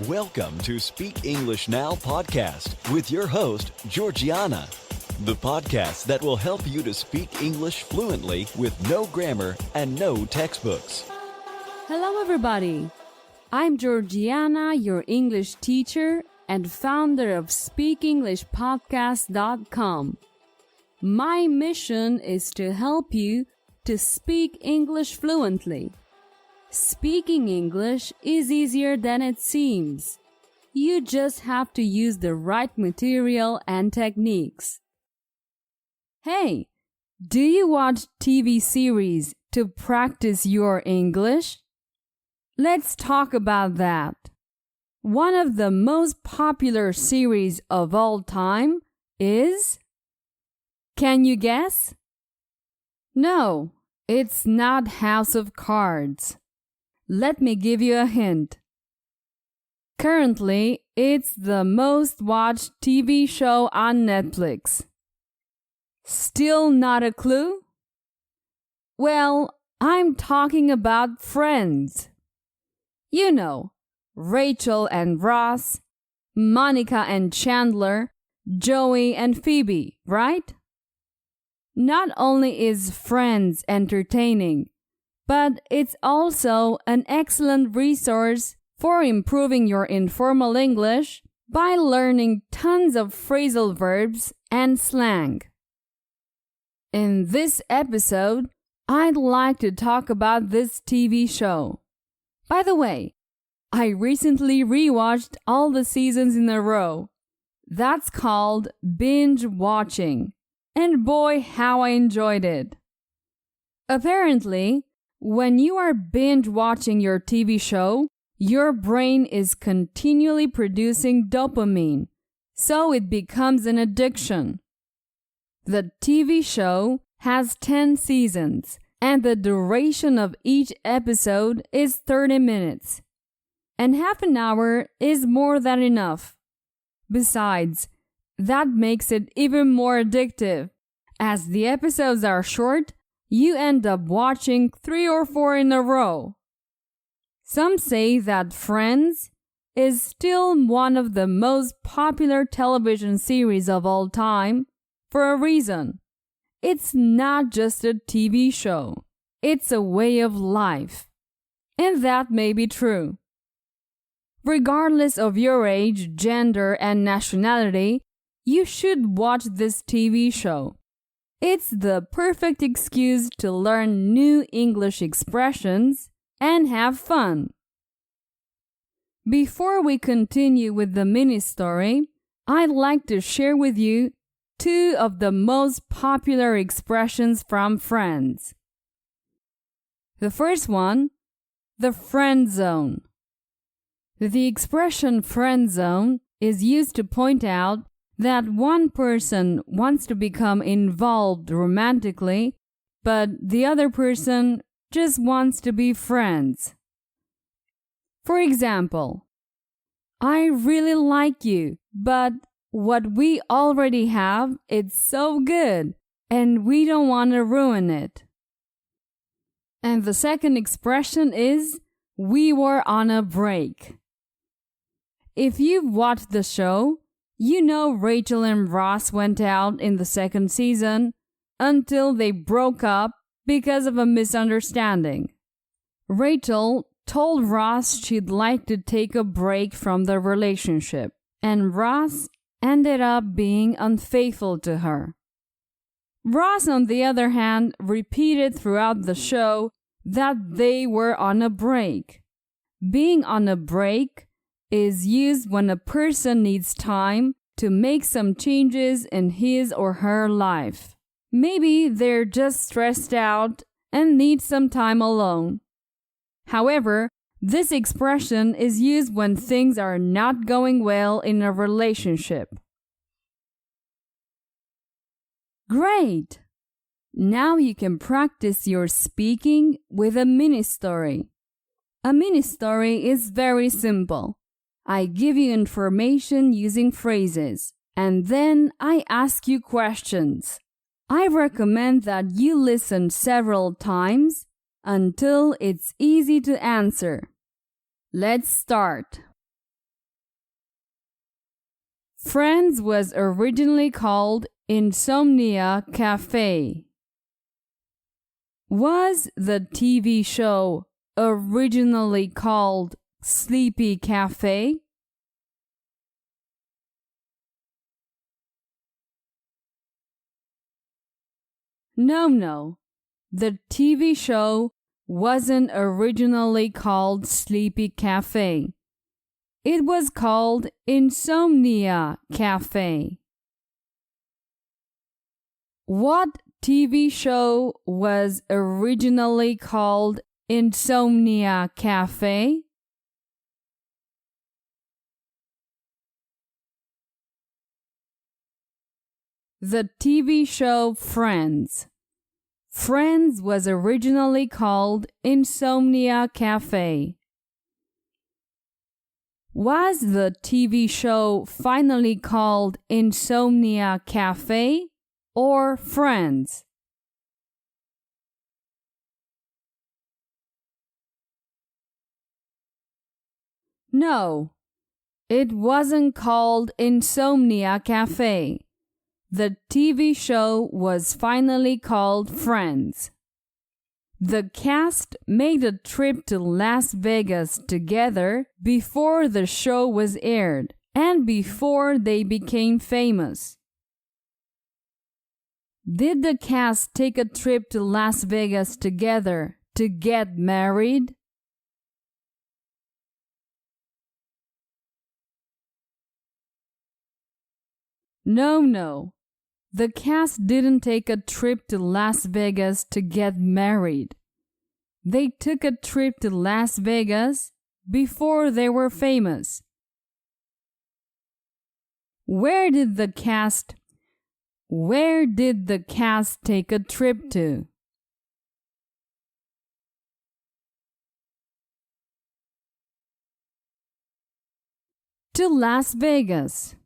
Welcome to Speak English Now podcast with your host, Georgiana, the podcast that will help you to speak English fluently with no grammar and no textbooks. Hello, everybody. I'm Georgiana, your English teacher and founder of SpeakEnglishPodcast.com. My mission is to help you to speak English fluently. Speaking English is easier than it seems. You just have to use the right material and techniques. Hey, do you watch TV series to practice your English? Let's talk about that. One of the most popular series of all time is... Can you guess? No, it's not House of Cards. Let me give you a hint. Currently, it's the most watched TV show on Netflix. Still not a clue? Well, I'm talking about Friends. You know, Rachel and Ross, Monica and Chandler, Joey and Phoebe, right? Not only is Friends entertaining, but it's also an excellent resource for improving your informal English by learning tons of phrasal verbs and slang. In this episode, I'd like to talk about this TV show. By the way, I recently rewatched all the seasons in a row. That's called binge watching, and boy, how I enjoyed it. Apparently, when you are binge watching your TV show, your brain is continually producing dopamine, so it becomes an addiction. The TV show has 10 seasons, and the duration of each episode is 30 minutes. And half an hour is more than enough. Besides, that makes it even more addictive. As the episodes are short, you end up watching 3 or 4 in a row. Some say that Friends is still one of the most popular television series of all time for a reason. It's not just a TV show. It's a way of life. And that may be true. Regardless of your age, gender, and nationality, you should watch this TV show. It's the perfect excuse to learn new English expressions and have fun. Before we continue with the mini story, I'd like to share with you 2 of the most popular expressions from Friends. The first one, the friend zone. The expression friend zone is used to point out that one person wants to become involved romantically, but the other person just wants to be friends. For example, I really like you, but what we already have is so good, and we don't want to ruin it. And the second expression is, we were on a break. If you've watched the show, you know Rachel and Ross went out in the second season until they broke up because of a misunderstanding. Rachel told Ross she'd like to take a break from the relationship, and Ross ended up being unfaithful to her. Ross, on the other hand, repeated throughout the show that they were on a break. Being on a break is used when a person needs time to make some changes in his or her life. Maybe they're just stressed out and need some time alone. However, this expression is used when things are not going well in a relationship. Great! Now you can practice your speaking with a mini story. A mini story is very simple. I give you information using phrases, and then I ask you questions. I recommend that you listen several times until it's easy to answer. Let's start. Friends was originally called Insomnia Cafe. Was the TV show originally called Sleepy Cafe? No. The TV show wasn't originally called Sleepy Cafe. It was called Insomnia Cafe. What TV show was originally called Insomnia Cafe? The TV show Friends. Friends was originally called Insomnia Cafe. Was the TV show finally called Insomnia Cafe or Friends? No, it wasn't called Insomnia Cafe. The TV show was finally called Friends. The cast made a trip to Las Vegas together before the show was aired and before they became famous. Did the cast take a trip to Las Vegas together to get married? No. The cast didn't take a trip to Las Vegas to get married. They took a trip to Las Vegas before they were famous. Where did the cast take a trip to? To Las Vegas.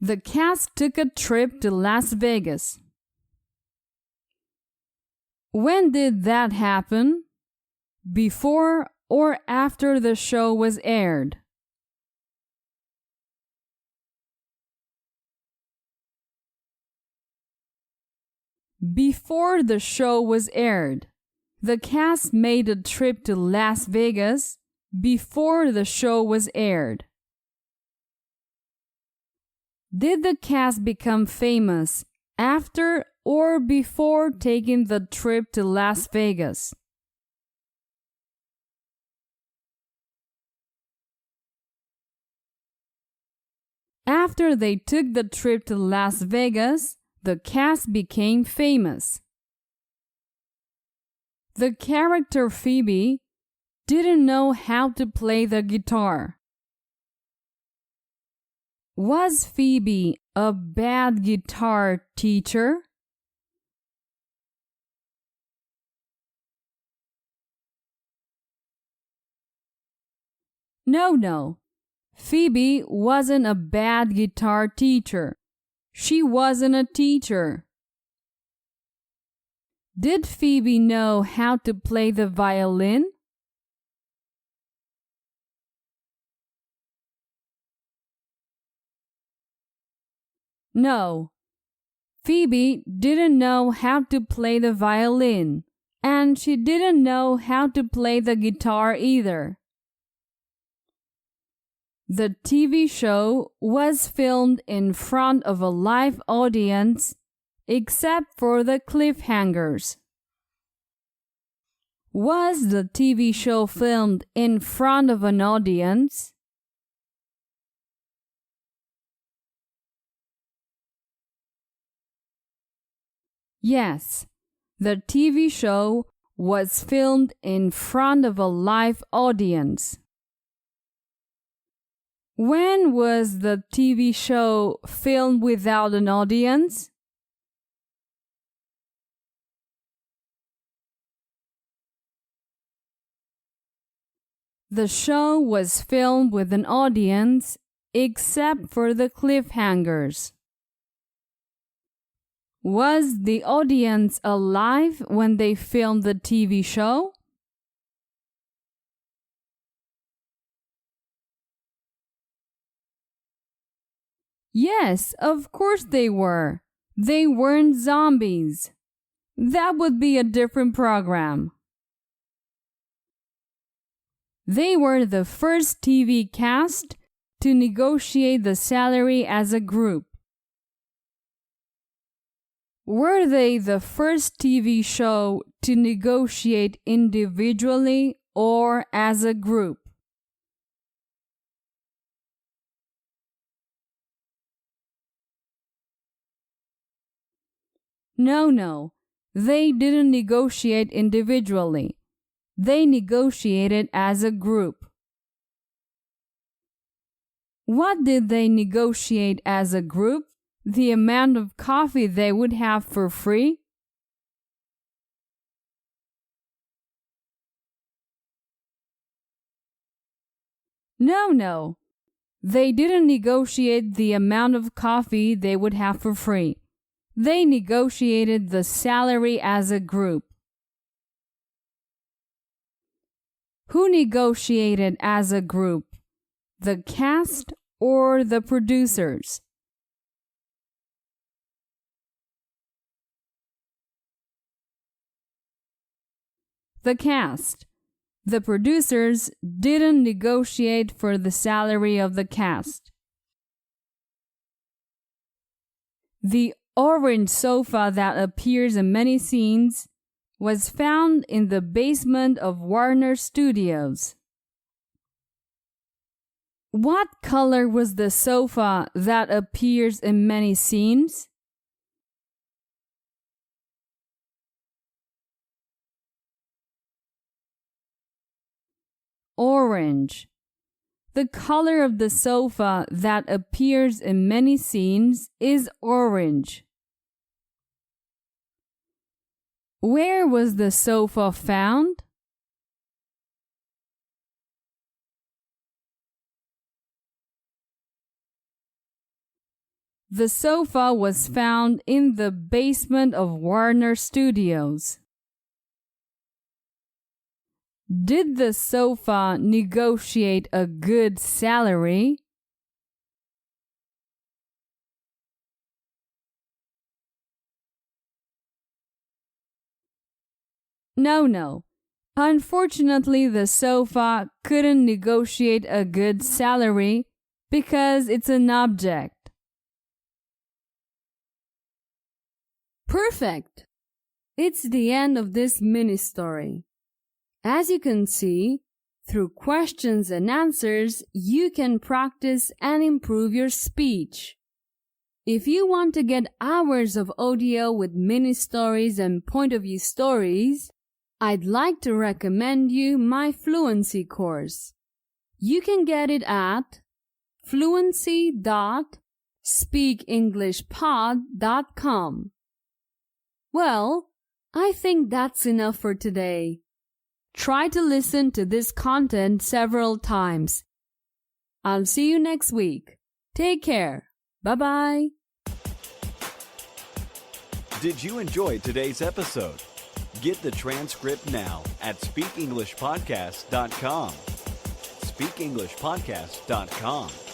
The cast took a trip to Las Vegas. When did that happen? Before or after the show was aired? Before the show was aired. The cast made a trip to Las Vegas before the show was aired. Did the cast become famous after or before taking the trip to Las Vegas? After they took the trip to Las Vegas, the cast became famous. The character Phoebe didn't know how to play the guitar. Was Phoebe a bad guitar teacher? No. Phoebe wasn't a bad guitar teacher. She wasn't a teacher. Did Phoebe know how to play the violin? No, Phoebe didn't know how to play the violin, and she didn't know how to play the guitar either. The TV show was filmed in front of a live audience, except for the cliffhangers. Was the TV show filmed in front of an audience? Yes, the TV show was filmed in front of a live audience. When was the TV show filmed without an audience? The show was filmed with an audience, except for the cliffhangers. Was the audience alive when they filmed the TV show? Yes, of course they were. They weren't zombies. That would be a different program. They were the first TV cast to negotiate the salary as a group. Were they the first TV show to negotiate individually or as a group? No. They didn't negotiate individually. They negotiated as a group. What did they negotiate as a group? The amount of coffee they would have for free? No. They didn't negotiate the amount of coffee they would have for free. They negotiated the salary as a group. Who negotiated as a group? The cast or the producers? The cast. The producers didn't negotiate for the salary of the cast. The orange sofa that appears in many scenes was found in the basement of Warner Studios. What color was the sofa that appears in many scenes? Orange. The color of the sofa that appears in many scenes is orange. Where was the sofa found? The sofa was found in the basement of Warner Studios. Did the sofa negotiate a good salary? No. Unfortunately, the sofa couldn't negotiate a good salary because it's an object. Perfect! It's the end of this mini story. As you can see, through questions and answers, you can practice and improve your speech. If you want to get hours of audio with mini stories and point of view stories, I'd like to recommend you my fluency course. You can get it at fluency.speakenglishpod.com. Well, I think that's enough for today. Try to listen to this content several times. I'll see you next week. Take care. Bye-bye. Did you enjoy today's episode? Get the transcript now at speakenglishpodcast.com. speakenglishpodcast.com.